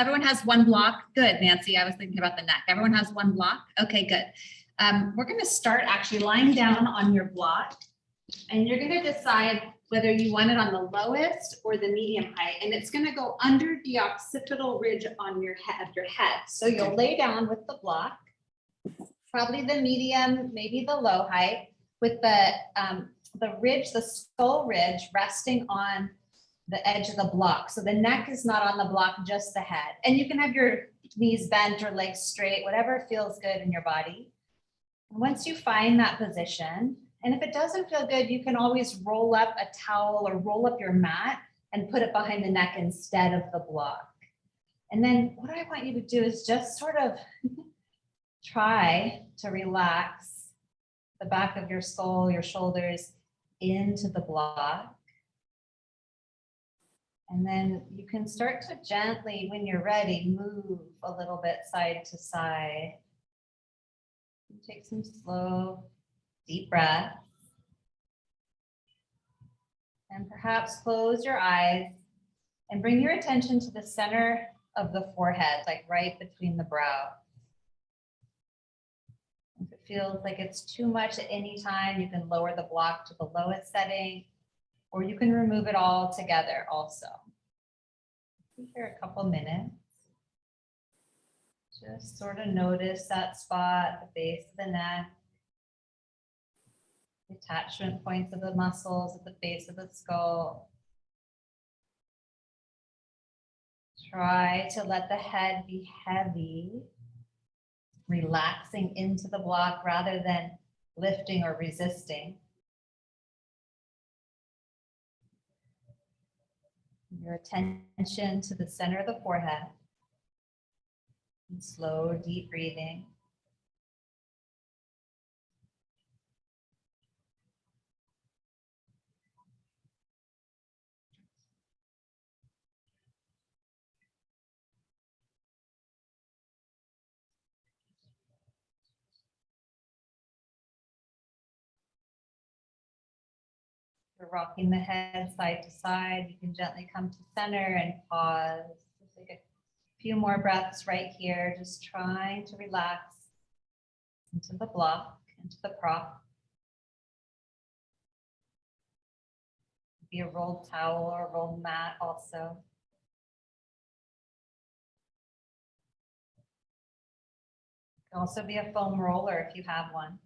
everyone has one block. Good, Nancy. I was thinking about the neck. Everyone has one block. Okay, good. We're going to start actually lying down on your block, and you're going to decide whether you want it on the lowest or the medium height, and it's going to go under the occipital ridge on your head. So you'll lay down with the block, probably the medium, maybe the low height, with the ridge, the skull ridge resting on the edge of the block. So the neck is not on the block, just the head. And you can have your knees bent or legs straight, whatever feels good in your body. Once you find that position, and if it doesn't feel good, you can always roll up a towel or roll up your mat and put it behind the neck instead of the block. And then what I want you to do is just sort of try to relax the back of your skull, your shoulders into the block. And then you can start to gently, when you're ready, move a little bit side to side. Take some slow, deep breaths. And perhaps close your eyes and bring your attention to the center of the forehead, like right between the brow. If it feels like it's too much at any time, you can lower the block to the lowest setting, or you can remove it all together also. Be here a couple minutes. Just sort of notice that spot, the base of the neck, the attachment points of the muscles at the base of the skull. Try to let the head be heavy, relaxing into the block rather than lifting or resisting. Your attention to the center of the forehead. And slow, deep breathing. You're rocking the head side to side. You can gently come to center and pause. Just take a few more breaths right here, just trying to relax into the block, into the prop. Be a rolled towel or a rolled mat also. It can also be a foam roller if you have one.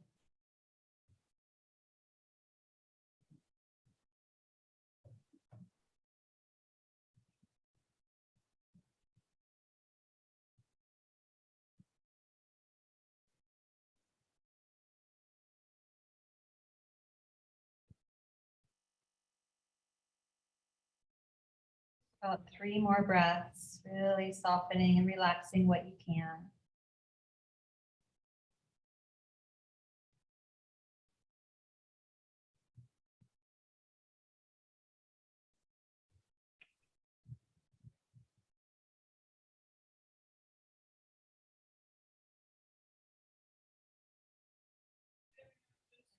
About 3 more breaths, really softening and relaxing what you can.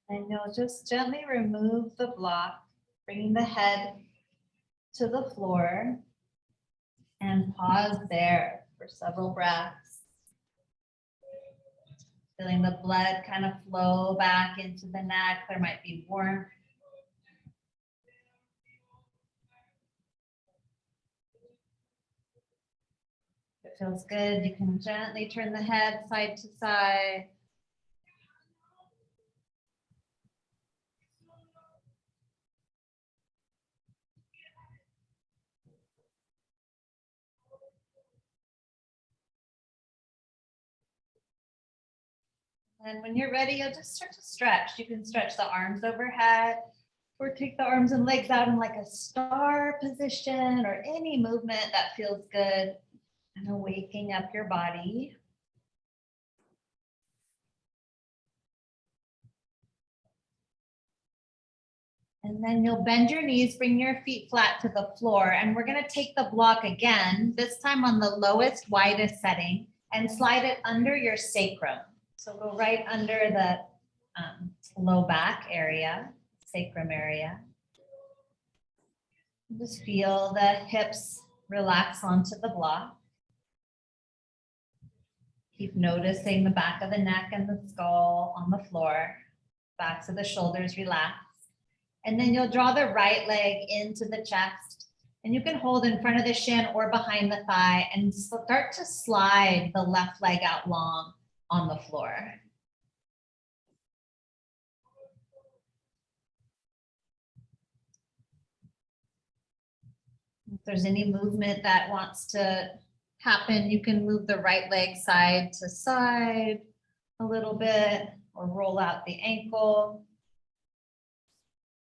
And you'll just gently remove the block, bringing the head to the floor, and pause there for several breaths. Feeling the blood kind of flow back into the neck. There might be warmth. If it feels good, you can gently turn the head side to side. And when you're ready, you'll just start to stretch. You can stretch the arms overhead or take the arms and legs out in like a star position or any movement that feels good and waking up your body. And then you'll bend your knees, bring your feet flat to the floor, and we're going to take the block again, this time on the lowest, widest setting, and slide it under your sacrum. So go right under the low back area, sacrum area. Just feel the hips relax onto the block. Keep noticing the back of the neck and the skull on the floor. Backs of the shoulders relax. And then you'll draw the right leg into the chest. And you can hold in front of the shin or behind the thigh and start to slide the left leg out long on the floor. If there's any movement that wants to happen, you can move the right leg side to side a little bit or roll out the ankle.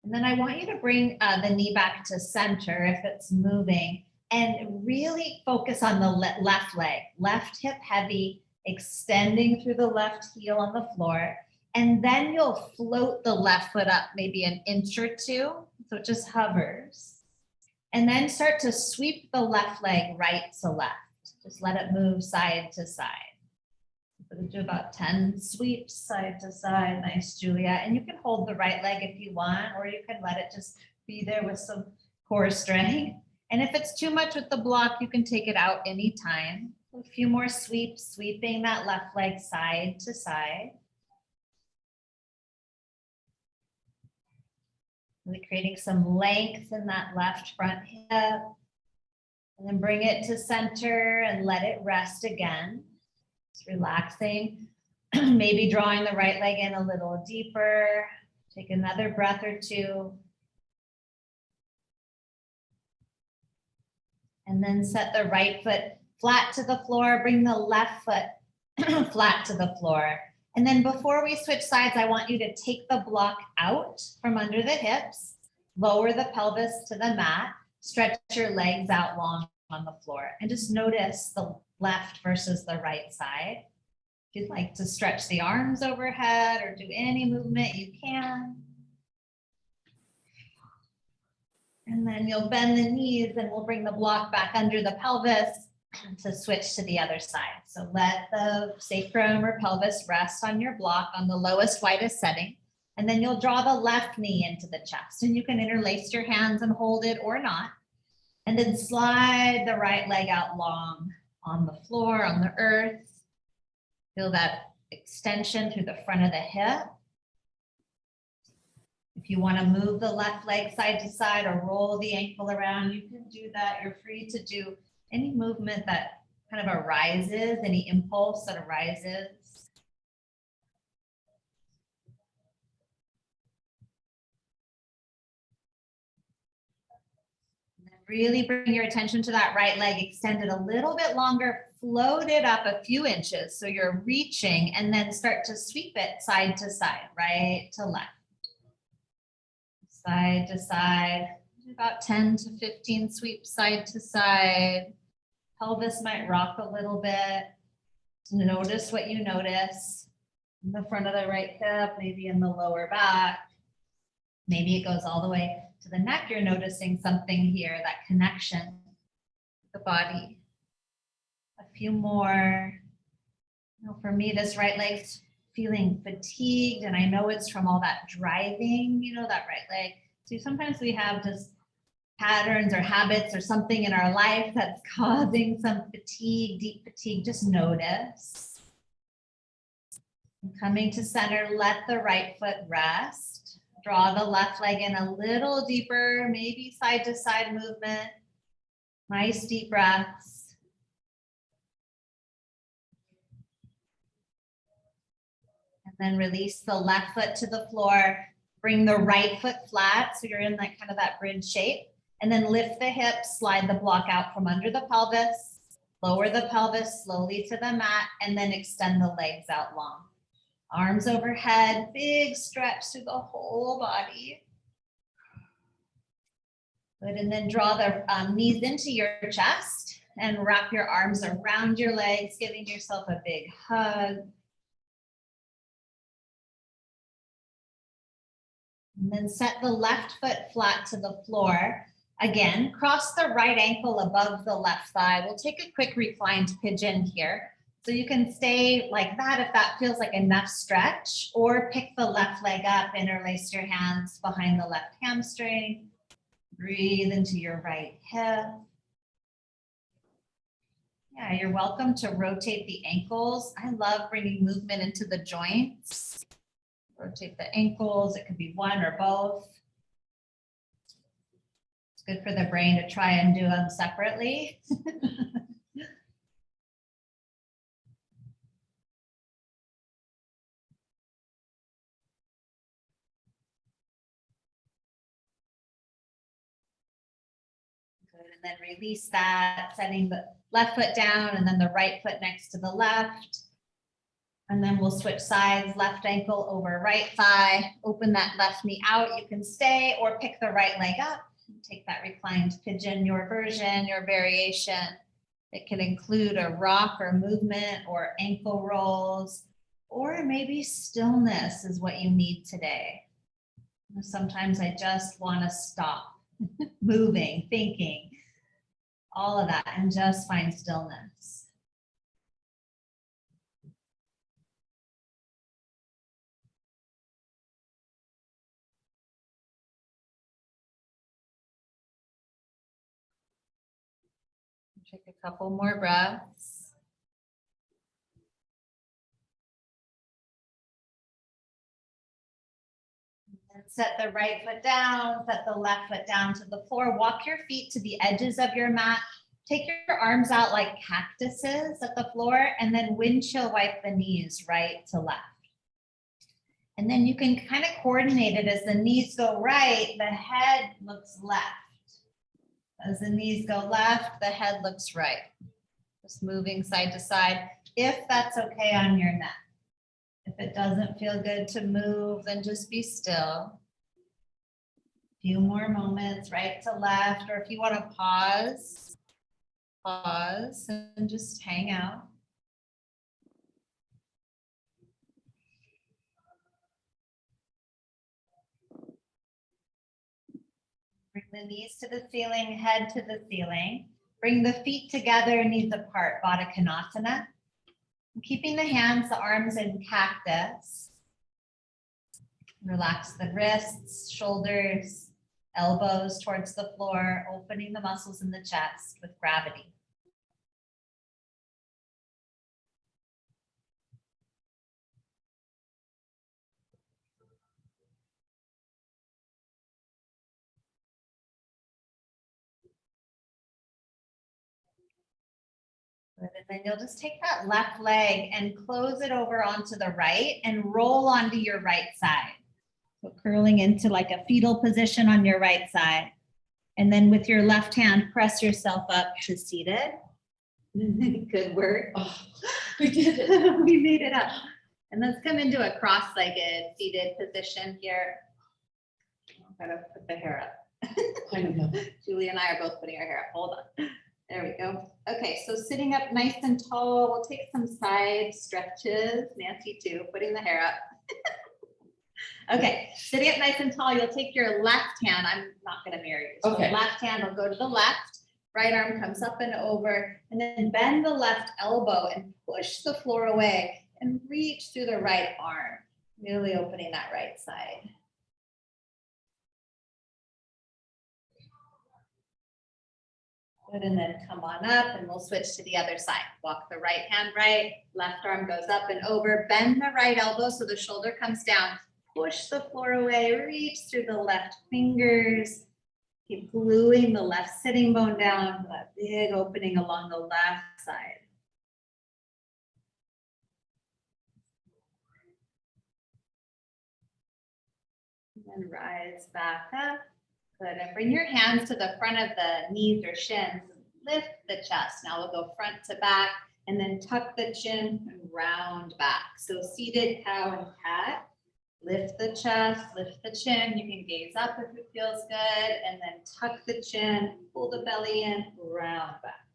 And then I want you to bring the knee back to center if it's moving and really focus on the left leg, left hip heavy, extending through the left heel on the floor. And then you'll float the left foot up maybe an inch or two. So it just hovers. And then start to sweep the left leg right to left. Just let it move side to side. We'll do about 10 sweeps side to side. Nice, Julia. And you can hold the right leg if you want, or you can let it just be there with some core strength. And if it's too much with the block, you can take it out anytime. A few more sweeps, sweeping that left leg side to side. Really creating some length in that left front hip. And then bring it to center and let it rest again. Just relaxing, maybe drawing the right leg in a little deeper. Take another breath or two. And then set the right foot flat to the floor. Bring the left foot flat to the floor. And then before we switch sides, I want you to take the block out from under the hips, lower the pelvis to the mat, stretch your legs out long on the floor, and just notice the left versus the right side. If you'd like to stretch the arms overhead or do any movement, you can. And then you'll bend the knees and we'll bring the block back under the pelvis to switch to the other side. So let the sacrum or pelvis rest on your block on the lowest, widest setting. And then you'll draw the left knee into the chest, and you can interlace your hands and hold it or not. And then slide the right leg out long on the floor, on the earth. Feel that extension through the front of the hip. If you want to move the left leg side to side or roll the ankle around, you can do that. You're free to do any movement that kind of arises, any impulse that arises. Really bring your attention to that right leg, extend it a little bit longer, float it up a few inches. So you're reaching, and then start to sweep it side to side, right to left. Side to side, about 10 to 15 sweeps side to side. Pelvis might rock a little bit. Notice what you notice in the front of the right hip, maybe in the lower back. Maybe it goes all the way to the neck. You're noticing something here, that connection with the body. A few more. You know, for me, this right leg's feeling fatigued, and I know it's from all that driving, you know, that right leg. So sometimes we have just patterns or habits or something in our life that's causing some fatigue, deep fatigue. Just notice. And coming to center, let the right foot rest. Draw the left leg in a little deeper, maybe side to side movement. Nice deep breaths. And then release the left foot to the floor. Bring the right foot flat, so you're in that kind of that bridge shape. And then lift the hips, slide the block out from under the pelvis. Lower the pelvis slowly to the mat, and then extend the legs out long. Arms overhead, big stretch through the whole body. Good, and then draw the knees into your chest and wrap your arms around your legs, giving yourself a big hug. And then set the left foot flat to the floor. Again, cross the right ankle above the left thigh. We'll take a quick reclined pigeon here. So you can stay like that if that feels like enough stretch, or pick the left leg up, interlace your hands behind the left hamstring. Breathe into your right hip. Yeah, you're welcome to rotate the ankles. I love bringing movement into the joints. Rotate the ankles. It could be one or both. It's good for the brain to try and do them separately. Good, and then release that, setting the left foot down and then the right foot next to the left. And then we'll switch sides, left ankle over right thigh, open that left knee out. You can stay or pick the right leg up. Take that reclined pigeon, your version, your variation. It can include a rock or movement or ankle rolls, or maybe stillness is what you need today. Sometimes I just want to stop moving, thinking, all of that, and just find stillness. Take a couple more breaths. And set the right foot down, set the left foot down to the floor. Walk your feet to the edges of your mat. Take your arms out like cactuses at the floor, and then windshield wipe the knees right to left. And then you can kind of coordinate it as the knees go right, the head looks left. As the knees go left, the head looks right. Just moving side to side, if that's okay on your neck. If it doesn't feel good to move, then just be still. A few more moments, right to left, or if you want to pause and just hang out. Bring the knees to the ceiling, head to the ceiling. Bring the feet together, knees apart, Baddha Konasana. Keeping the hands, the arms in cactus. Relax the wrists, shoulders, elbows towards the floor, opening the muscles in the chest with gravity. Good. And then you'll just take that left leg and close it over onto the right and roll onto your right side. So curling into like a fetal position on your right side. And then with your left hand, press yourself up to seated. Good work. Oh, we did it. We made it up. And let's come into a cross-legged seated position here. I'm gonna put the hair up. I don't know. Julie and I are both putting our hair up. Hold on. There we go. Okay, so sitting up nice and tall, we'll take some side stretches. Nancy too, putting the hair up. Okay, sitting up nice and tall, you'll take your left hand. I'm not going to mirror you. So Okay. left hand will go to the left. Right arm comes up and over, and then bend the left elbow and push the floor away and reach through the right arm, really opening that right side. Good, and then come on up and we'll switch to the other side. Walk the right hand right, left arm goes up and over, bend the right elbow so the shoulder comes down, push the floor away, reach through the left fingers, keep gluing the left sitting bone down, that big opening along the left side. And then rise back up. Good, and bring your hands to the front of the knees or shins. Lift the chest. Now we'll go front to back and then tuck the chin and round back. So seated cow and cat. Lift the chest, lift the chin. You can gaze up if it feels good, and then tuck the chin, pull the belly in, round back.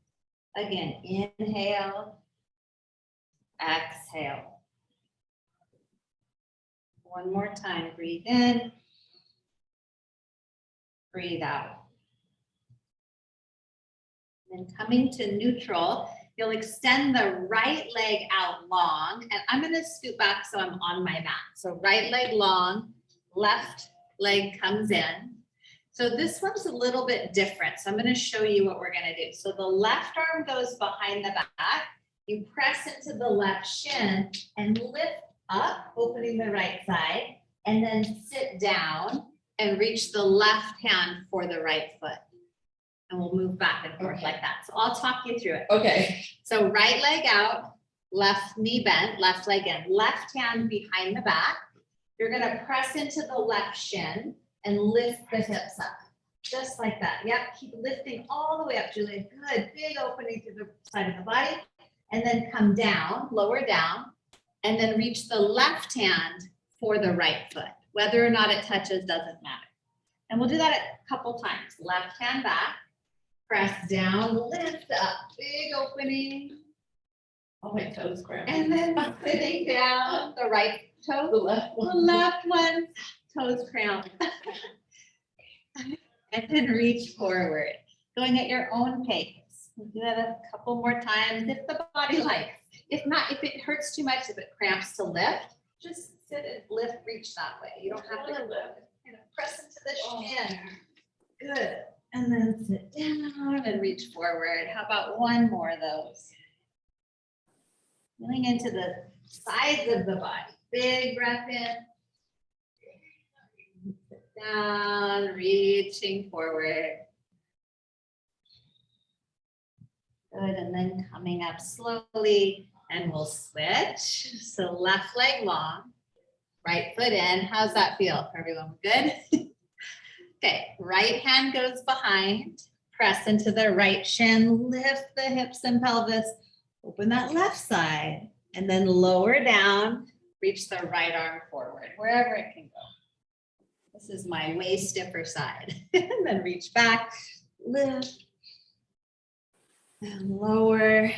Again, inhale, exhale. One more time, breathe in. Breathe out. Then coming to neutral, you'll extend the right leg out long, and I'm going to scoot back so I'm on my mat. So right leg long, left leg comes in. So this one's a little bit different. So I'm going to show you what we're going to do. So the left arm goes behind the back. You press into the left shin and lift up, opening the right side, and then sit down and reach the left hand for the right foot. And we'll move back and forth Okay. like that. So I'll talk you through it. Okay. So right leg out, left knee bent, left leg in, left hand behind the back. You're gonna press into the left shin and lift the hips up, just like that. Yep, keep lifting all the way up, Julia. Good, big opening through the side of the body. And then come down, lower down, and then reach the left hand for the right foot. Whether or not it touches doesn't matter. And we'll do that a couple times. Left hand back, press down, lift up, big opening, Oh, my toes cramping. and then sitting down, the right The toe, left the one. left one, toes cramped. And then reach forward, going at your own pace. We'll do that a couple more times if the body likes. If not, if it hurts too much, if it cramps to lift, just sit and lift, reach that way. You don't have to press into the shin. Good. And then sit down and reach forward. How about one more of those? Feeling into the sides of the body. Big breath in. Sit down, reaching forward. Good, and then coming up slowly, and we'll switch. So left leg long, right foot in. How's that feel for everyone? Good? Okay, right hand goes behind, press into the right shin, lift the hips and pelvis, open that left side, and then lower down, reach the right arm forward, wherever it can go. This is my way stiffer side. And then reach back, lift, and lower,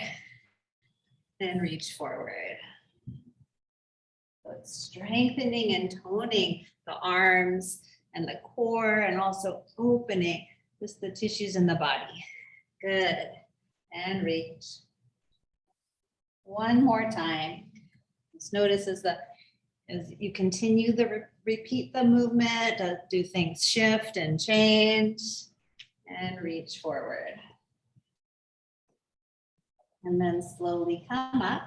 and reach forward. So it's strengthening and toning the arms and the core, and also opening just the tissues in the body. Good. And reach. One more time. Just notice as you continue repeat the movement, do things shift and change, and reach forward. And then slowly come up.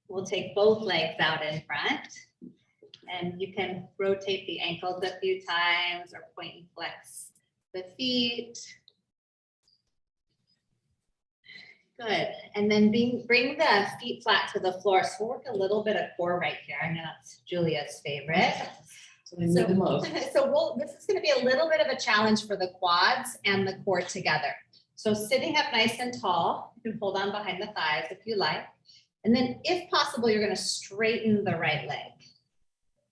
We'll take both legs out in front. And you can rotate the ankles a few times or point and flex the feet. Good. And then bring the feet flat to the floor. So we'll work a little bit of core right here. I know that's Julia's favorite. So we need the most. So this is going to be a little bit of a challenge for the quads and the core together. So sitting up nice and tall, you can hold on behind the thighs if you like. And then if possible, you're going to straighten the right leg.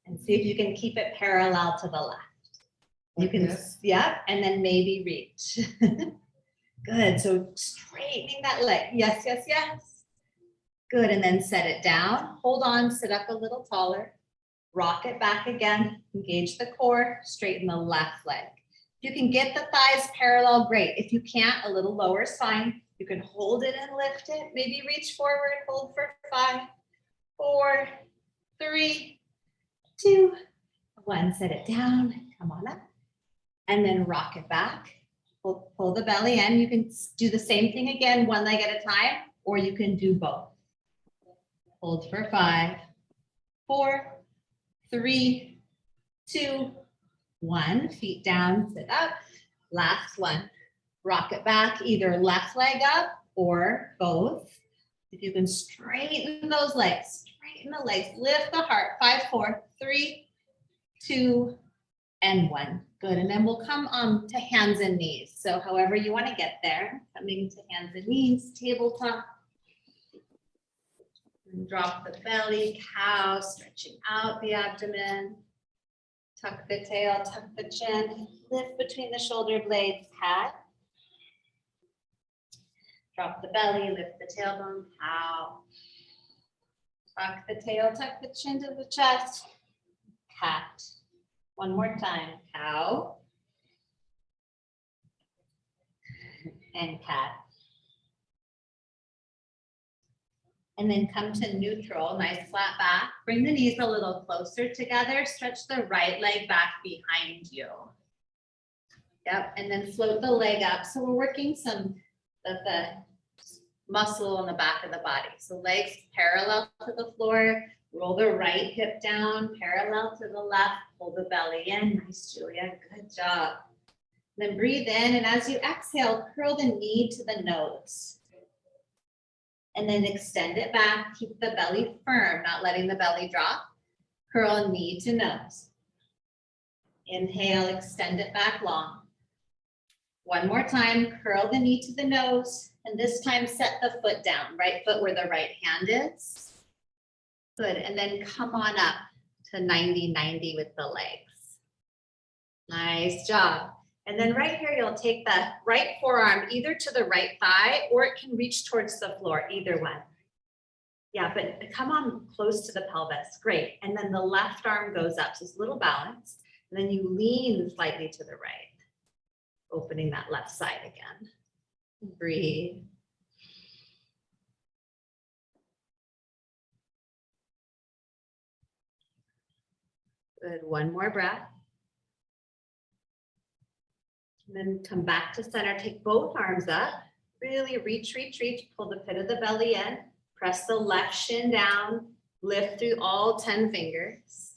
And see if you can keep it parallel to the left. You Like can, this? yeah, and then maybe reach. Good, so straightening that leg. Yes, yes, yes. Good, and then set it down. Hold on, sit up a little taller. Rock it back again. Engage the core, straighten the left leg. If you can get the thighs parallel, great. If you can't, a little lower is fine. You can hold it and lift it. Maybe reach forward, hold for 5, 4, 3, 2, 1, set it down, come on up, and then rock it back. Pull the belly in. You can do the same thing again, one leg at a time, or you can do both. Hold for 5, 4, 3, 2, 1, feet down, sit up. Last one, rock it back, either left leg up or both. If you can straighten those legs, straighten the legs, lift the heart, 5, 4, 3, 2, and 1. Good, and then we'll come to hands and knees. So however you want to get there, coming to hands and knees, tabletop. And drop the belly, cow, stretching out the abdomen. Tuck the tail, tuck the chin, lift between the shoulder blades, cat. Drop the belly, lift the tailbone, cow. Tuck the tail, tuck the chin to the chest, cat. One more time, cow. And cat. And then come to neutral, nice flat back. Bring the knees a little closer together. Stretch the right leg back behind you. Yep, and then float the leg up. So we're working some of the muscle on the back of the body. So legs parallel to the floor, roll the right hip down, parallel to the left, pull the belly in. Nice, Julia, good job. Then breathe in, and as you exhale, curl the knee to the nose. And then extend it back, keep the belly firm, not letting the belly drop. Curl knee to nose. Inhale, extend it back long. One more time, curl the knee to the nose, and this time set the foot down, right foot where the right hand is. Good, and then come on up to 90-90 with the legs. Nice job. And then right here, you'll take the right forearm either to the right thigh or it can reach towards the floor, either one. Yeah, but come on close to the pelvis, great. And then the left arm goes up, so it's a little balance. And then you lean slightly to the right, opening that left side again. Breathe. Good, one more breath. And then come back to center, take both arms up, really reach, reach, reach, pull the pit of the belly in, press the left shin down, lift through all 10 fingers.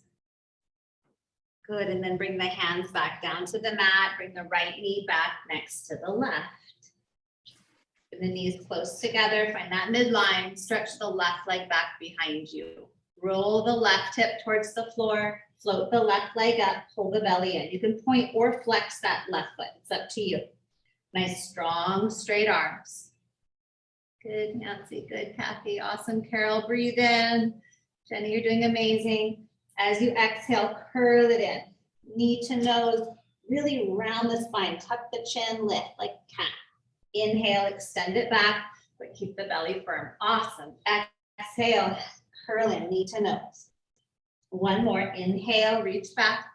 Good, and then bring the hands back down to the mat, bring the right knee back next to the left. Bring the knees close together, find that midline, stretch the left leg back behind you. Roll the left hip towards the floor, float the left leg up, pull the belly in. You can point or flex that left foot, it's up to you. Nice, strong, straight arms. Good, Nancy, good, Kathy, awesome. Carol, breathe in. Jenny, you're doing amazing. As you exhale, curl it in. Knee to nose, really round the spine, tuck the chin, lift like cat. Inhale, extend it back, but keep the belly firm. Awesome. Exhale, curl in, knee to nose. One more, inhale, reach back.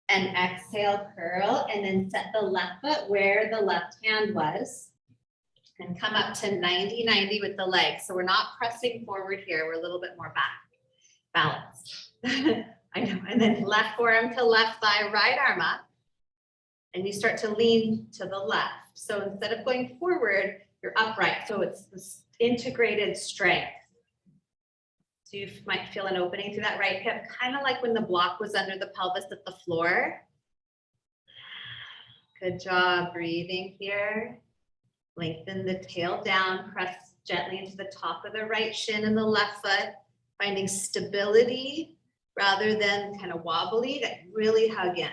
And exhale, curl, and then set the left foot where the left hand was. And come up to 90-90 with the legs. So we're not pressing forward here, we're a little bit more back. Balance. I know. And then left forearm to left thigh, right arm up. And you start to lean to the left. So instead of going forward, you're upright. So it's this integrated strength. So you might feel an opening through that right hip, kind of like when the block was under the pelvis at the floor. Good job breathing here. Lengthen the tail down, press gently into the top of the right shin and the left foot, finding stability rather than kind of wobbly, that really hug in.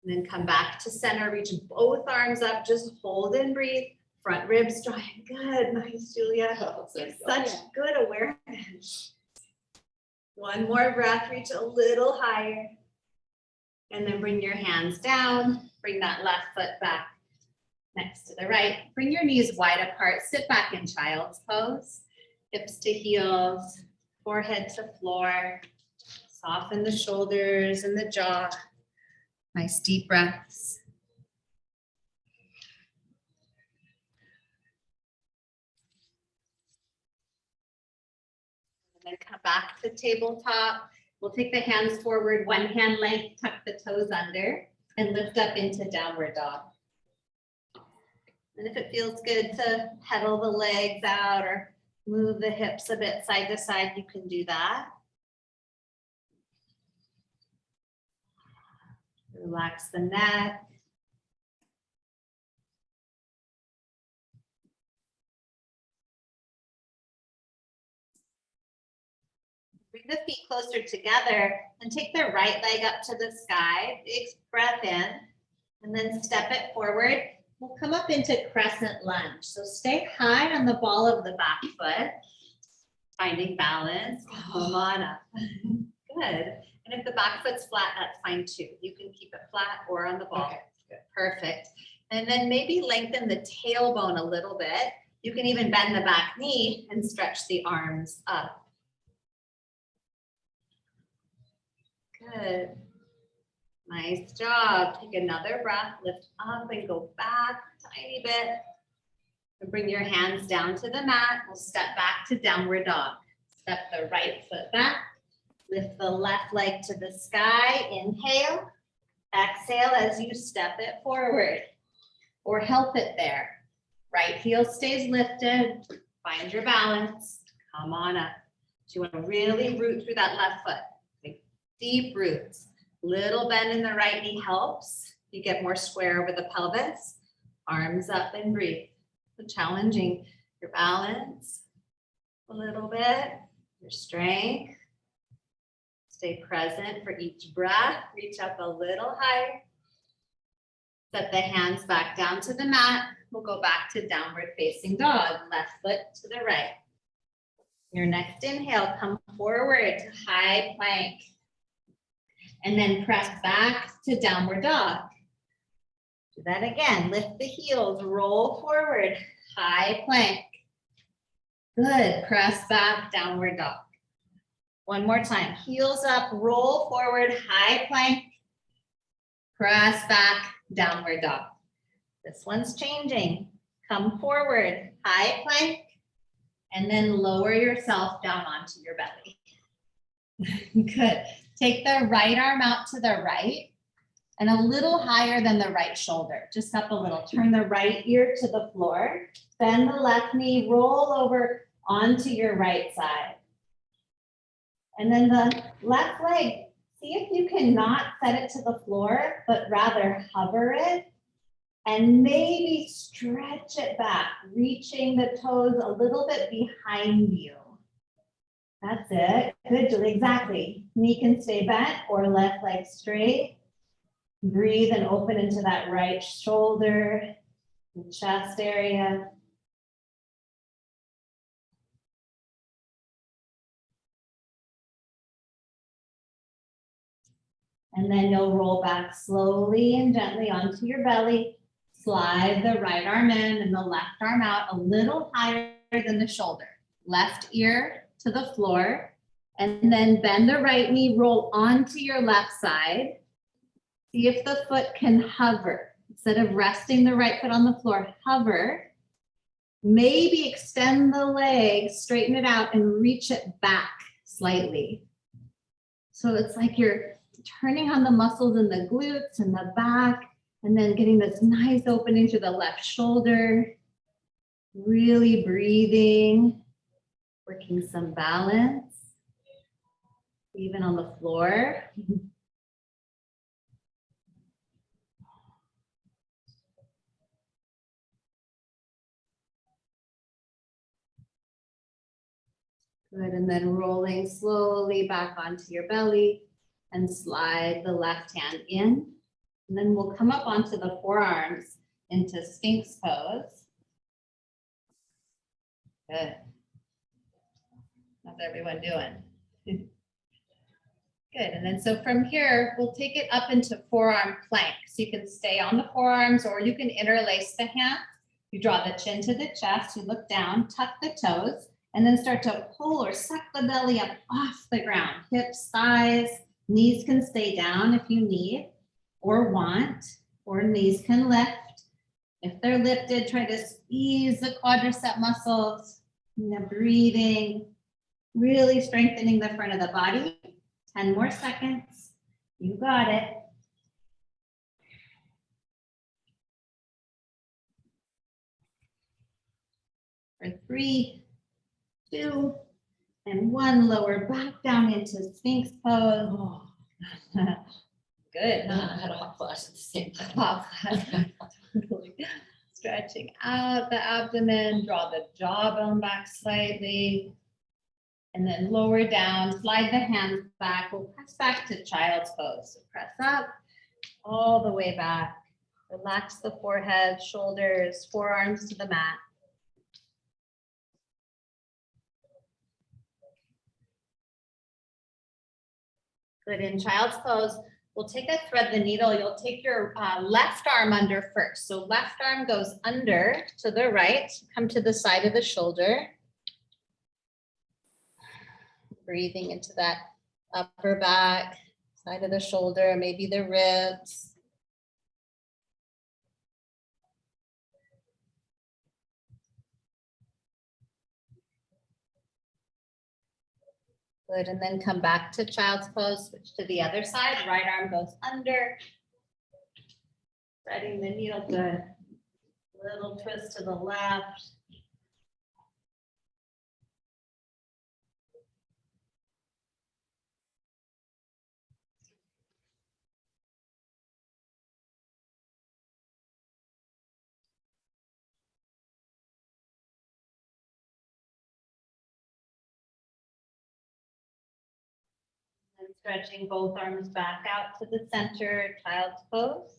And then come back to center, reach both arms up, just hold and breathe. Front ribs dry. Good, nice, Julia. You have such good awareness. One more breath, reach a little higher. And then bring your hands down, bring that left foot back next to the right. Bring your knees wide apart, sit back in child's pose. Hips to heels, forehead to floor. Soften the shoulders and the jaw. Nice deep breaths. And then come back to tabletop. We'll take the hands forward, one hand length, tuck the toes under, and lift up into downward dog. And if it feels good to pedal the legs out or move the hips a bit side to side, you can do that. Relax the neck. Bring the feet closer together and take the right leg up to the sky. Big breath in and then step it forward. We'll come up into crescent lunge. So stay high on the ball of the back foot, finding balance. Come on up. Good. And if the back foot's flat, that's fine too. You can keep it flat or on the ball. Okay, good. Perfect. And then maybe lengthen the tailbone a little bit. You can even bend the back knee and stretch the arms up. Good. Nice job. Take another breath, lift up and go back a tiny bit. And bring your hands down to the mat. We'll step back to downward dog. Step the right foot back. Lift the left leg to the sky. Inhale. Exhale as you step it forward or help it there. Right heel stays lifted. Find your balance. Come on up. So you want to really root through that left foot. Take deep roots. Little bend in the right knee helps. You get more square over the pelvis. Arms up and breathe. So challenging your balance a little bit, your strength. Stay present for each breath. Reach up a little higher. Set the hands back down to the mat. We'll go back to downward facing dog. Left foot to the right. Your next inhale, come forward to high plank. And then press back to downward dog. Do that again. Lift the heels, roll forward, high plank. Good. Press back, downward dog. One more time. Heels up, roll forward, high plank. Press back, downward dog. This one's changing. Come forward, high plank, and then lower yourself down onto your belly. Good. Take the right arm out to the right and a little higher than the right shoulder, just up a little. Turn the right ear to the floor, bend the left knee, roll over onto your right side. And then the left leg, see if you can not set it to the floor, but rather hover it and maybe stretch it back, reaching the toes a little bit behind you. That's it. Good, Julie. Exactly. Knee can stay bent or left leg straight. Breathe and open into that right shoulder, the chest area. And then you'll roll back slowly and gently onto your belly. Slide the right arm in and the left arm out a little higher than the shoulder. Left ear to the floor. And then bend the right knee, roll onto your left side. See if the foot can hover. Instead of resting the right foot on the floor, hover. Maybe extend the leg, straighten it out, and reach it back slightly. So it's like you're turning on the muscles in the glutes and the back, and then getting this nice opening to the left shoulder. Really breathing, working some balance, even on the floor. Good, and then rolling slowly back onto your belly and slide the left hand in. And then we'll come up onto the forearms into Sphinx pose. Good. How's everyone doing? Good, and then so from here, we'll take it up into forearm plank. So you can stay on the forearms or you can interlace the hands. You draw the chin to the chest, you look down, tuck the toes, and then start to pull or suck the belly up off the ground. Hips, thighs, knees can stay down if you need or want, or knees can lift. If they're lifted, try to squeeze the quadricep muscles, breathing, really strengthening the front of the body. 10 more seconds. You got it. For 3, 2, and 1, lower back down into Sphinx pose. Oh, Good. I had a hot flash at the same time. Hot flash. Stretching out the abdomen, draw the jawbone back slightly, and then lower down, slide the hands back. We'll press back to child's pose. So press up, all the way back. Relax the forehead, shoulders, forearms to the mat. Good, in child's pose, we'll take a thread the needle. You'll take your left arm under first. So left arm goes under to the right, come to the side of the shoulder. Breathing into that upper back, side of the shoulder, maybe the ribs. Good, and then come back to child's pose, switch to the other side. Right arm goes under, Threading the needle, good. Little twist to the left. And stretching both arms back out to the center, child's pose.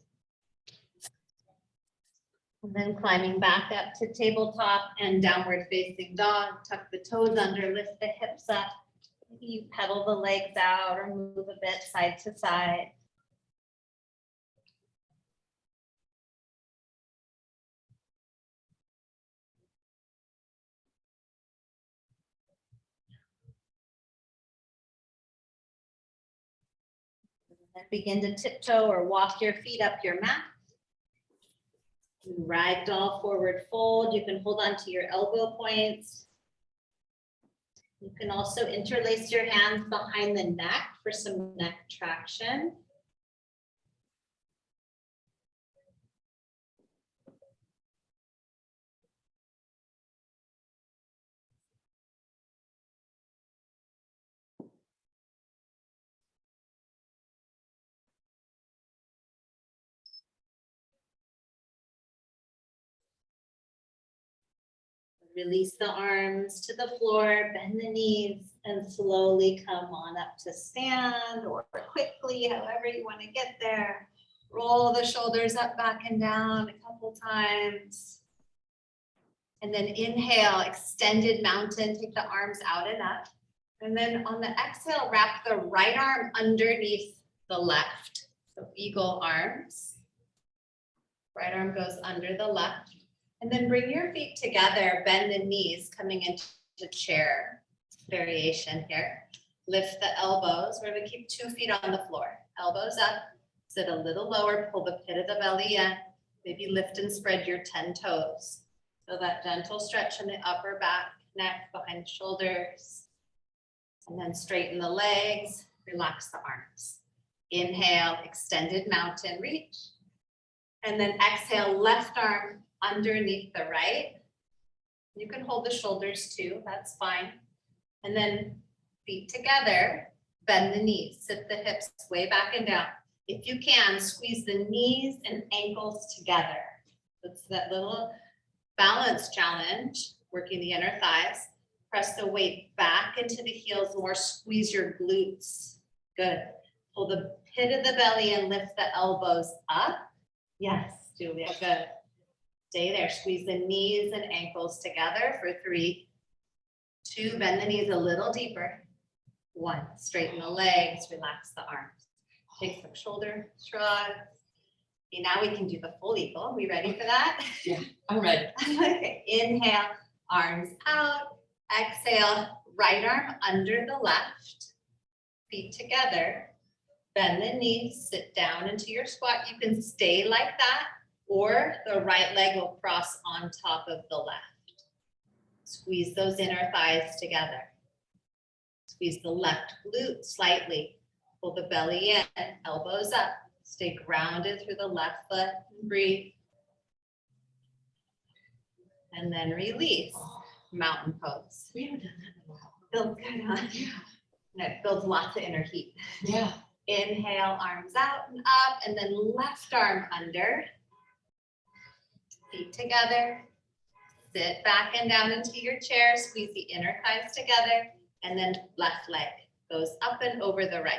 And then climbing back up to tabletop and downward facing dog. Tuck the toes under, lift the hips up. Maybe you pedal the legs out or move a bit side to side. And begin to tiptoe or walk your feet up your mat. Ragdoll forward fold. You can hold on to your elbow points. You can also interlace your hands behind the neck for some neck traction. Release the arms to the floor, bend the knees, and slowly come on up to stand, or quickly, however you want to get there. Roll the shoulders up, back, and down a couple times. And then inhale, extended mountain, take the arms out and up. And then on the exhale, wrap the right arm underneath the left. So eagle arms. Right arm goes under the left. And then bring your feet together, bend the knees, coming into chair variation here. Lift the elbows. We're going to keep 2 feet on the floor. Elbows up, sit a little lower, pull the pit of the belly in. Maybe lift and spread your 10 toes. So that gentle stretch in the upper back, neck, behind the shoulders. And then straighten the legs, relax the arms. Inhale, extended mountain reach. And then exhale, left arm underneath the right. You can hold the shoulders too, that's fine. And then feet together, bend the knees, sit the hips way back and down. If you can, squeeze the knees and ankles together. It's that little balance challenge, working the inner thighs. Press the weight back into the heels more, squeeze your glutes. Good. Pull the pit of the belly and lift the elbows up. Yes, Julia, good. Stay there, squeeze the knees and ankles together for 3, 2, bend the knees a little deeper. 1, straighten the legs, relax the arms. Take some shoulder shrugs. Okay, now we can do the full eagle. We ready for that? Yeah, I'm ready. Okay, inhale, arms out. Exhale, right arm under the left. Feet together. Bend the knees, sit down into your squat. You can stay like that, or the right leg will cross on top of the left. Squeeze those inner thighs together. Squeeze the left glute slightly. Pull the belly in, elbows up. Stay grounded through the left foot. Breathe. And then release. Mountain pose. We haven't done that in a while. Feels good, huh? Yeah. And it builds lots of inner heat. Yeah. Inhale, arms out and up, and then left arm under. Feet together. Sit back and down into your chair. Squeeze the inner thighs together. And then left leg goes up and over the right.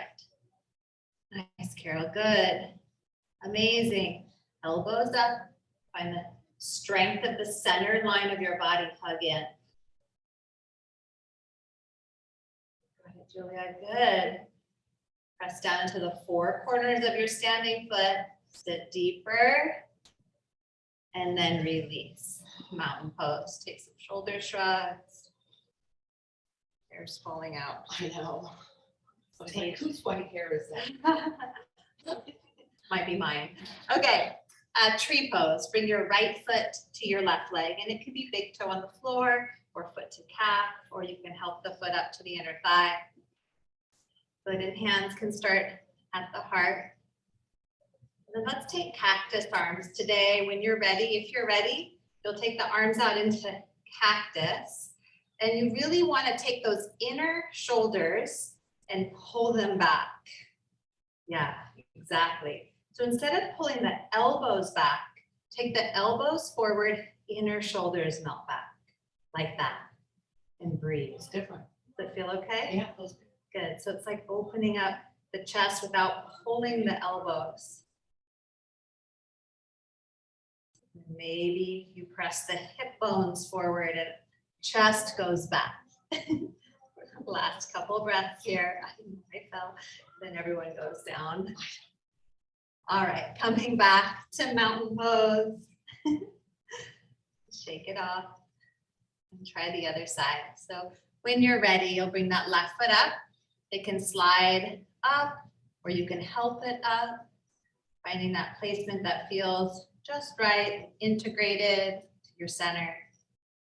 Nice, Carol. Good. Amazing. Elbows up. Find the strength of the center line of your body. Hug in. Good, Julia. Good. Press down into the 4 corners of your standing foot. Sit deeper. And then release. Mountain pose. Take some shoulder shrugs. Hair's falling out. I know. I was like, whose white hair is that? Might be mine. Okay, tree pose. Bring your right foot to your left leg, and it could be big toe on the floor or foot to calf, or you can help the foot up to the inner thigh. Foot and hands can start at the heart. Then let's take cactus arms today. When you're ready, if you're ready, you'll take the arms out into cactus. And you really want to take those inner shoulders and pull them back. Yeah, exactly. So instead of pulling the elbows back, take the elbows forward, inner shoulders melt back, like that, and breathe. It's different. Does it feel okay? Yeah. Those- Good. So it's like opening up the chest without pulling the elbows. Maybe you press the hip bones forward and chest goes back. Last couple breaths here. I fell, then everyone goes down. All right, coming back to mountain pose. Shake it off and try the other side. So when you're ready, you'll bring that left foot up. It can slide up or you can help it up, finding that placement that feels just right, integrated to your center,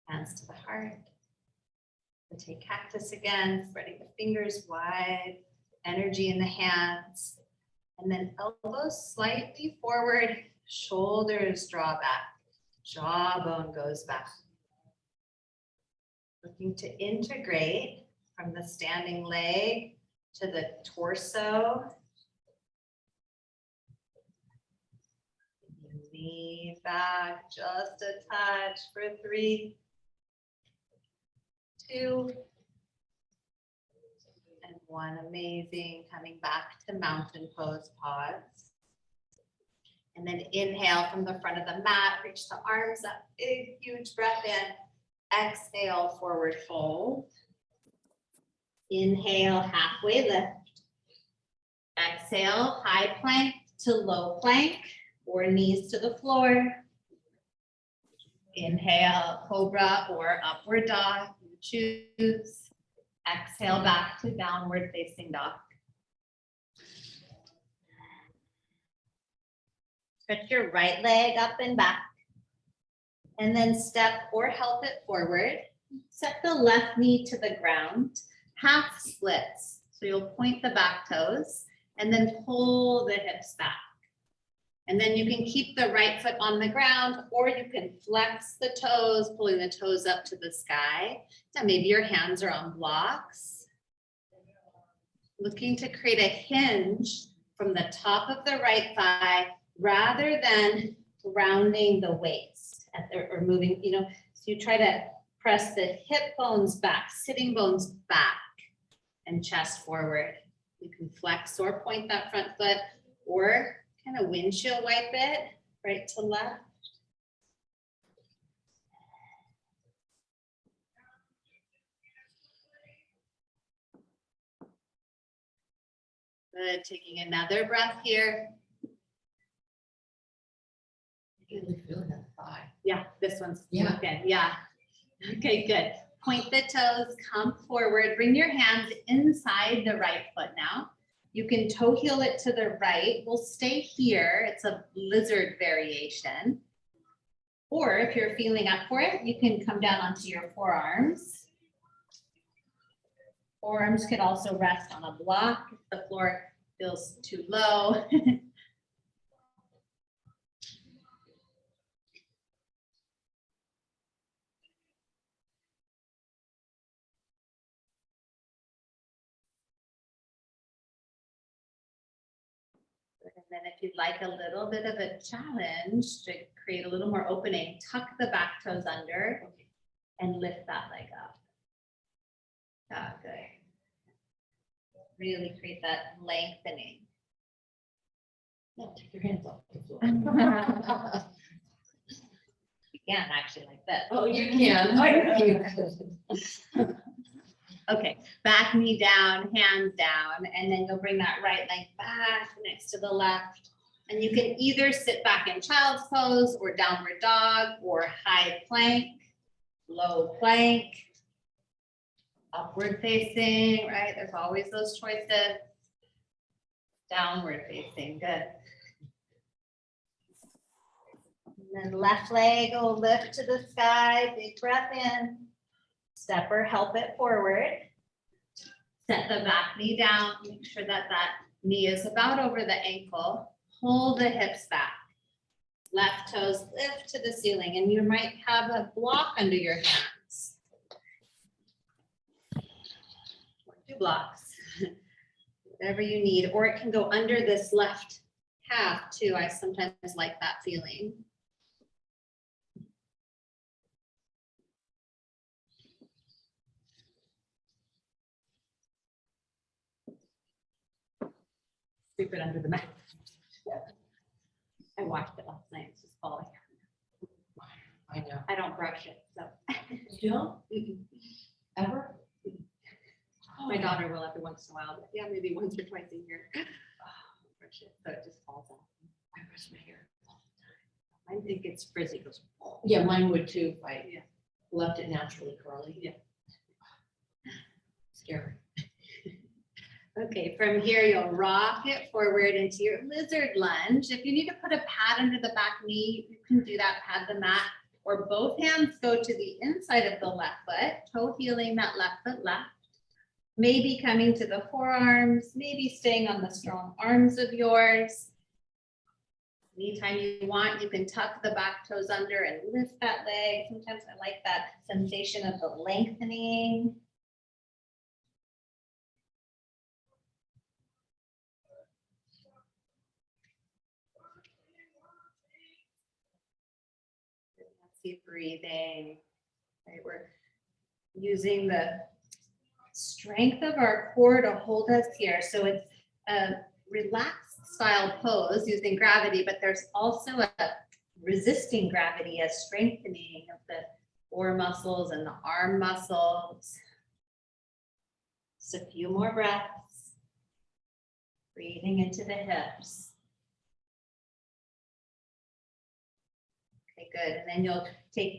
hands to the heart. We'll take cactus again, spreading the fingers wide, energy in the hands, and then elbows slightly forward, shoulders draw back, jawbone goes back. Looking to integrate from the standing leg to the torso. Lean back just a touch for 3, 2, and 1. Amazing. Coming back to mountain pose, pause. And then inhale from the front of the mat, reach the arms up, big, huge breath in. Exhale, forward fold. Inhale, halfway lift. Exhale, high plank to low plank or knees to the floor. Inhale, cobra or upward dog, you choose. Exhale back to downward facing dog. Stretch your right leg up and back. And then step or help it forward. Set the left knee to the ground, half splits. So you'll point the back toes and then pull the hips back. And then you can keep the right foot on the ground, or you can flex the toes, pulling the toes up to the sky. Now maybe your hands are on blocks. Looking to create a hinge from the top of the right thigh rather than rounding the waist or moving, so you try to press the hip bones back, sitting bones back, and chest forward. You can flex or point that front foot, or kind of windshield wipe it right to left. Good, taking another breath here. Really feeling that thigh. Yeah, this one's Yeah. working. Yeah. Okay, good. Point the toes, come forward, bring your hands inside the right foot now. You can toe heel it to the right. We'll stay here. It's a lizard variation. Or if you're feeling up for it, you can come down onto your forearms. Forearms could also rest on a block if the floor feels too low. And then if you'd like a little bit of a challenge to create a little more opening, tuck the back toes under and lift that leg up. Yeah, good. Really create that lengthening. Yeah, take your hands off the floor. You can actually like this. Oh, you can. I know you could. Okay, back knee down, hands down, and then you'll bring that right leg back next to the left. And you can either sit back in child's pose or downward dog or high plank, low plank, upward facing, right? There's always those choices. Downward facing, good. And then left leg will lift to the sky, big breath in. Step or help it forward. Set the back knee down, make sure that that knee is about over the ankle. pull the hips back. Left toes lift to the ceiling, and you might have a block under your hands. Or 2 blocks, whatever you need, or it can go under this left calf too. I sometimes like that feeling. Sweep it under the mat. I washed it last night, it's just falling. I know. I don't brush it, so. You don't Mm-mm. ever? My daughter will every once in a while, but yeah, maybe once or twice a year. Brush it, so it just falls off. I brush my hair. I think it's frizzy, goes. Yeah, mine would too, if I Yeah. left it naturally curly. Yeah. Scary. Okay, from here, you'll rock it forward into your lizard lunge. If you need to put a pad under the back knee, you can do that, pad the mat, or both hands go to the inside of the left foot, toe healing that left foot left. Maybe coming to the forearms, maybe staying on the strong arms of yours. Anytime you want, you can tuck the back toes under and lift that leg. Sometimes I like that sensation of the lengthening. Keep breathing. Right, we're using the strength of our core to hold us here. So it's a relaxed style pose using gravity, but there's also a resisting gravity, a strengthening of the core muscles and the arm muscles. Just a few more breaths. Breathing into the hips. Okay, good. And then you'll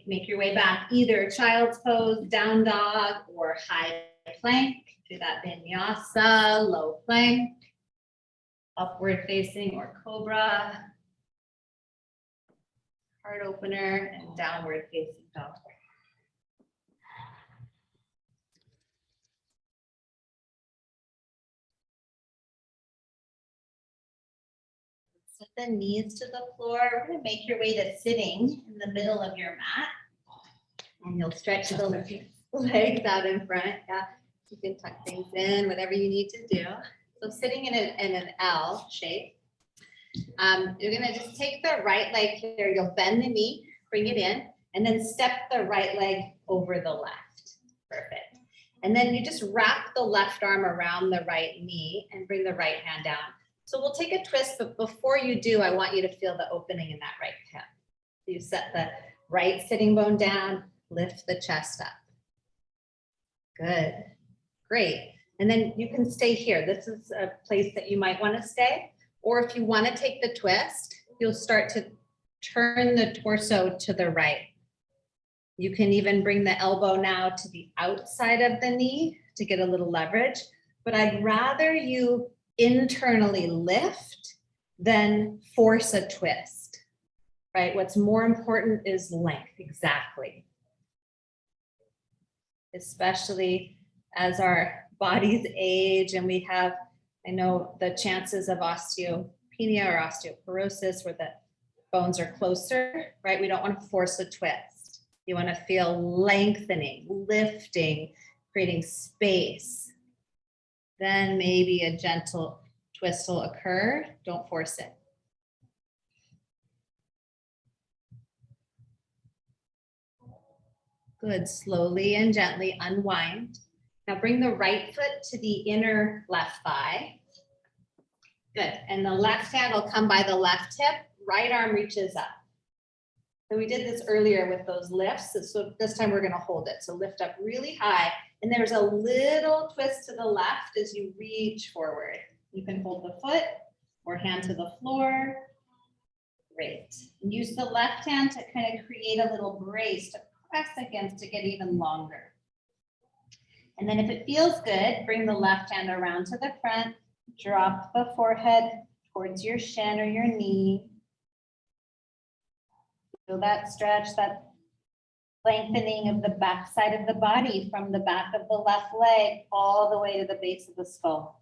make your way back, either child's pose, down dog, or high plank. Do that vinyasa, low plank, upward facing or cobra, heart opener, and downward facing dog. Set the knees to the floor. We're going to make your way to sitting in the middle of your mat. And you'll stretch the legs out in front. Yeah, you can tuck things in, whatever you need to do. So sitting in an L shape. You're going to just take the right leg here. You'll bend the knee, bring it in, and then step the right leg over the left. Perfect. And then you just wrap the left arm around the right knee and bring the right hand down. So we'll take a twist, but before you do, I want you to feel the opening in that right hip. You set the right sitting bone down, lift the chest up. Good, great. And then you can stay here. This is a place that you might want to stay. Or if you want to take the twist, you'll start to turn the torso to the right. You can even bring the elbow now to the outside of the knee to get a little leverage, but I'd rather you internally lift than force a twist, right? What's more important is length, exactly. Especially as our bodies age and we have, I know the chances of osteopenia or osteoporosis where the bones are closer, right? We don't want to force a twist. You want to feel lengthening, lifting, creating space. Then maybe a gentle twist will occur. Don't force it. Good, slowly and gently unwind. Now bring the right foot to the inner left thigh. Good, and the left hand will come by the left hip, right arm reaches up. So we did this earlier with those lifts, so this time we're gonna hold it. So lift up really high, and there's a little twist to the left as you reach forward. You can hold the foot or hand to the floor. Great. And use the left hand to kind of create a little brace to press against to get even longer. And then if it feels good, bring the left hand around to the front, drop the forehead towards your shin or your knee. Feel that stretch, that lengthening of the back side of the body from the back of the left leg all the way to the base of the skull.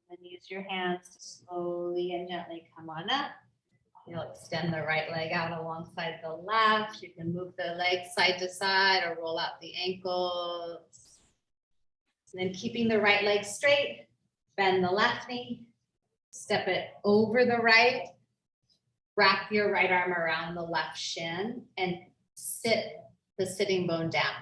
And use your hands to slowly and gently come on up. You'll extend the right leg out alongside the left. You can move the legs side to side or roll out the ankles. And then keeping the right leg straight, bend the left knee, step it over the right, wrap your right arm around the left shin and sit the sitting bone down.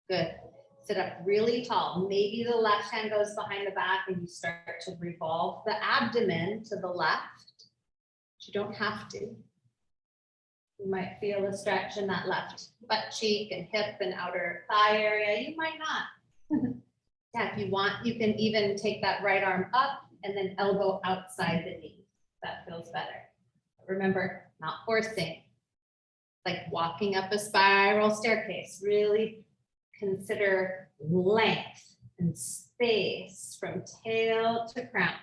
Good. Sit up really tall. Maybe the left hand goes behind the back and you start to revolve the abdomen to the left. But you don't have to. You might feel a stretch in that left butt cheek and hip and outer thigh area. You might not. Yeah, if you want, you can even take that right arm up and then elbow outside the knee. That feels better. But remember, not forcing. Like walking up a spiral staircase. Really consider length and space from tail to crown.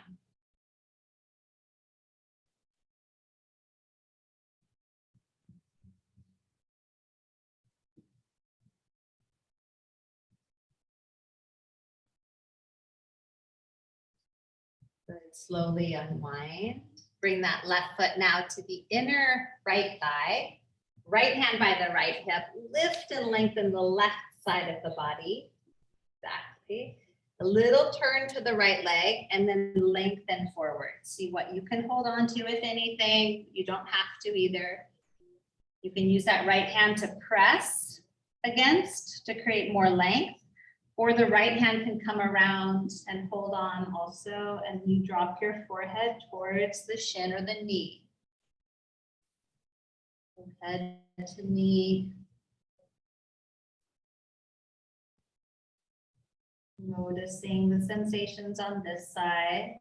Good. Slowly unwind. Bring that left foot now to the inner right thigh. Right hand by the right hip. Lift and lengthen the left side of the body. Exactly. A little turn to the right leg and then lengthen forward. See what you can hold on to, if anything. You don't have to either. You can use that right hand to press against to create more length, or the right hand can come around and hold on also, and you drop your forehead towards the shin or the knee. Head to knee. Noticing the sensations on this side.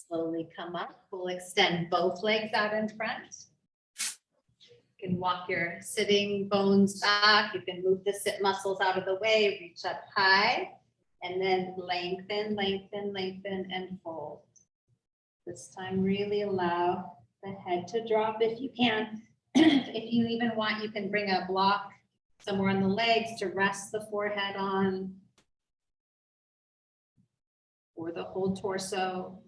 Slowly come up. We'll extend both legs out in front. You can walk your sitting bones back. You can move the sit muscles out of the way, reach up high, and then lengthen, lengthen, lengthen, and fold. This time, really allow the head to drop if you can. If you even want, you can bring a block somewhere on the legs to rest the forehead on, or the whole torso.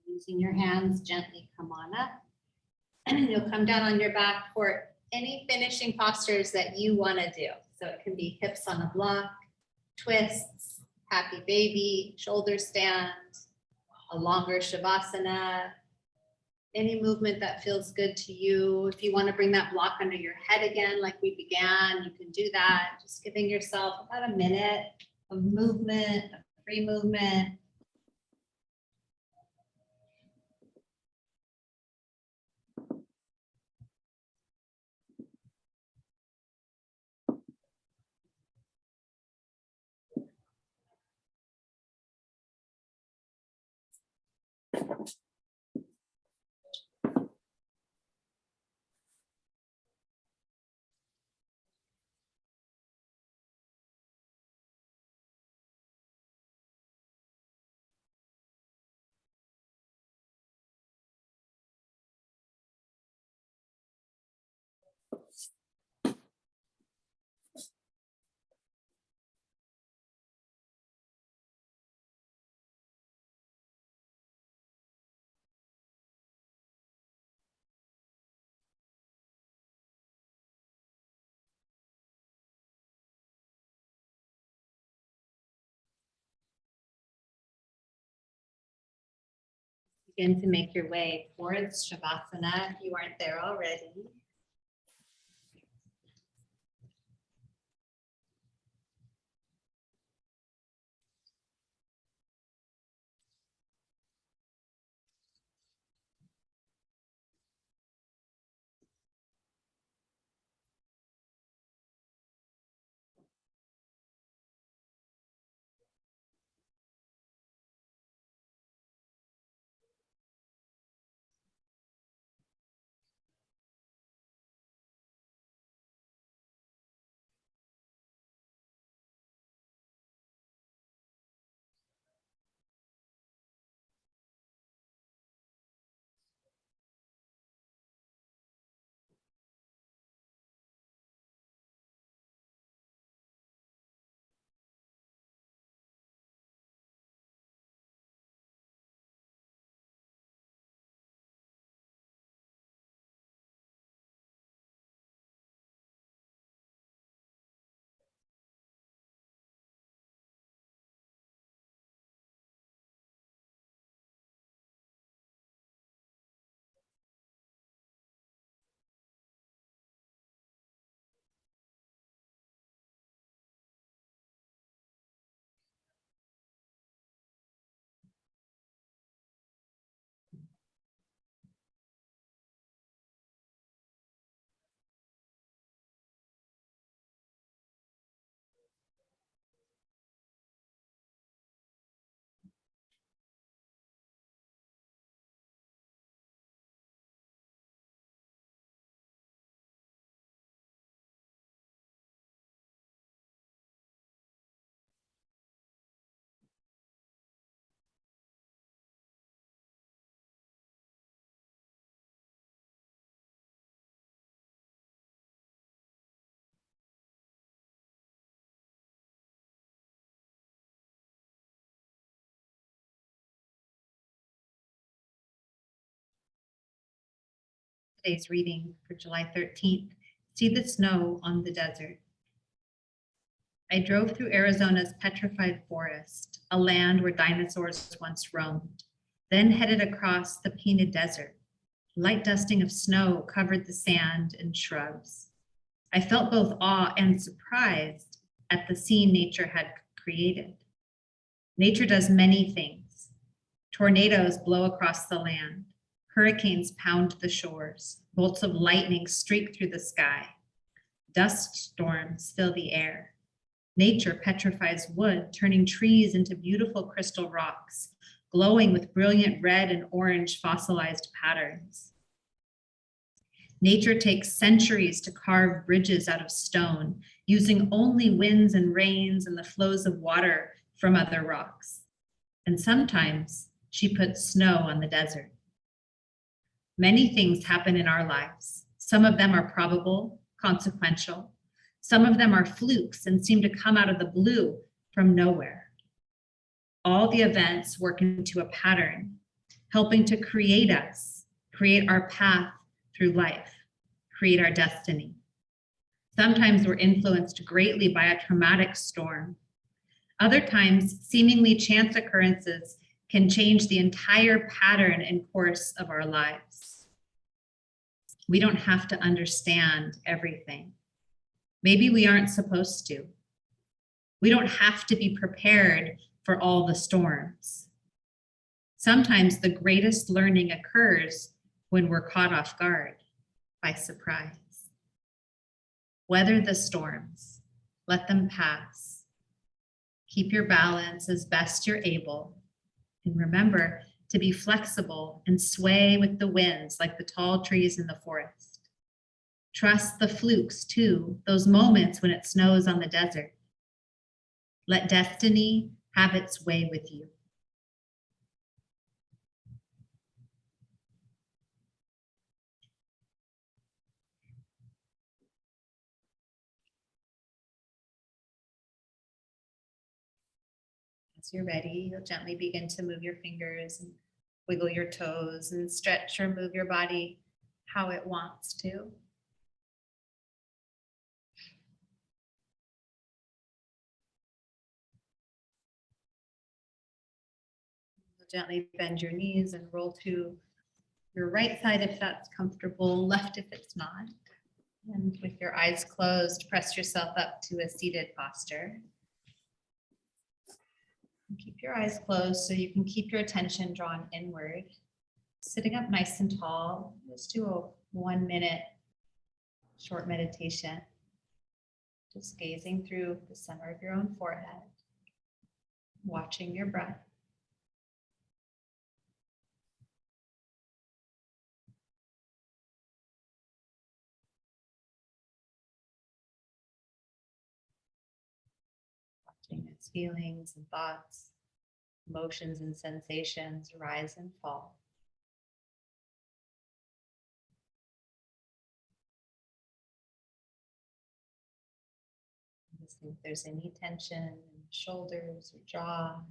Using your hands, gently come on up. And you'll come down on your back for any finishing postures that you want to do. So it can be hips on a block, twists, happy baby, shoulder stand, a longer shavasana, any movement that feels good to you. If you want to bring that block under your head again, like we began, you can do that. Just giving yourself about a minute of movement, of free movement. Begin to make your way towards Shavasana if you aren't there already. Today's reading for July 13th, See the Snow on the Desert. I drove through Arizona's petrified forest, a land where dinosaurs once roamed, then headed across the painted desert. Light dusting of snow covered the sand and shrubs. I felt both awe and surprise at the scene nature had created. Nature does many things. Tornadoes blow across the land. Hurricanes pound the shores. Bolts of lightning streak through the sky. Dust storms fill the air. Nature petrifies wood, turning trees into beautiful crystal rocks, glowing with brilliant red and orange fossilized patterns. Nature takes centuries to carve bridges out of stone, using only winds and rains and the flows of water from other rocks. And sometimes she puts snow on the desert. Many things happen in our lives. Some of them are probable, consequential. Some of them are flukes and seem to come out of the blue from nowhere. All the events work into a pattern, helping to create us, create our path through life, create our destiny. Sometimes we're influenced greatly by a traumatic storm. Other times, seemingly chance occurrences can change the entire pattern and course of our lives. We don't have to understand everything. Maybe we aren't supposed to. We don't have to be prepared for all the storms. Sometimes the greatest learning occurs when we're caught off guard, by surprise. Weather the storms, let them pass. Keep your balance as best you're able. And remember to be flexible and sway with the winds like the tall trees in the forest. Trust the flukes too, those moments when it snows on the desert. Let destiny have its way with you. As you're ready, you'll gently begin to move your fingers and wiggle your toes and stretch or move your body how it wants to. Gently bend your knees and roll to your right side if that's comfortable, left if it's not. And with your eyes closed, press yourself up to a seated posture. And keep your eyes closed so you can keep your attention drawn inward. Sitting up nice and tall, let's do a 1 minute short meditation. Just gazing through the center of your own forehead, watching your breath. Watching its feelings and thoughts, emotions and sensations rise and fall. Listening if there's any tension in the shoulders or jaw,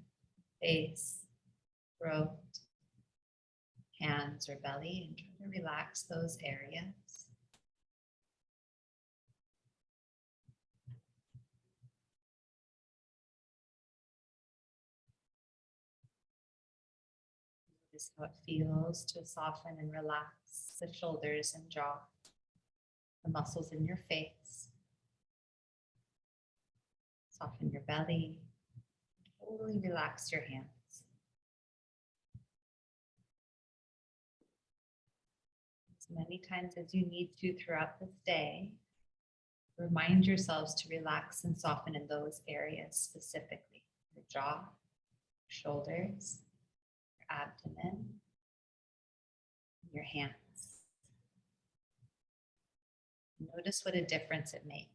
face, throat, hands or belly, and try to relax those areas. Notice how it feels to soften and relax the shoulders and jaw, the muscles in your face. Soften your belly. Totally relax your hands. As many times as you need to throughout this day, remind yourselves to relax and soften in those areas specifically. Your jaw, shoulders, your abdomen, your hands. Notice what a difference it makes.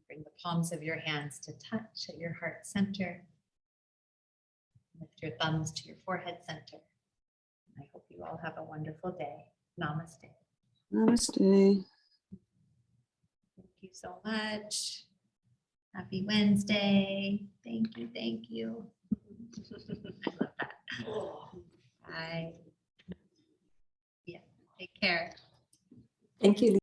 Bring the palms of your hands to touch at your heart center. Lift your thumbs to your forehead center. I hope you all have a wonderful day. Namaste. Namaste. Thank you so much. Happy Wednesday. Thank you. Thank you. I love that. Oh. Bye. Yeah, take care. Thank you.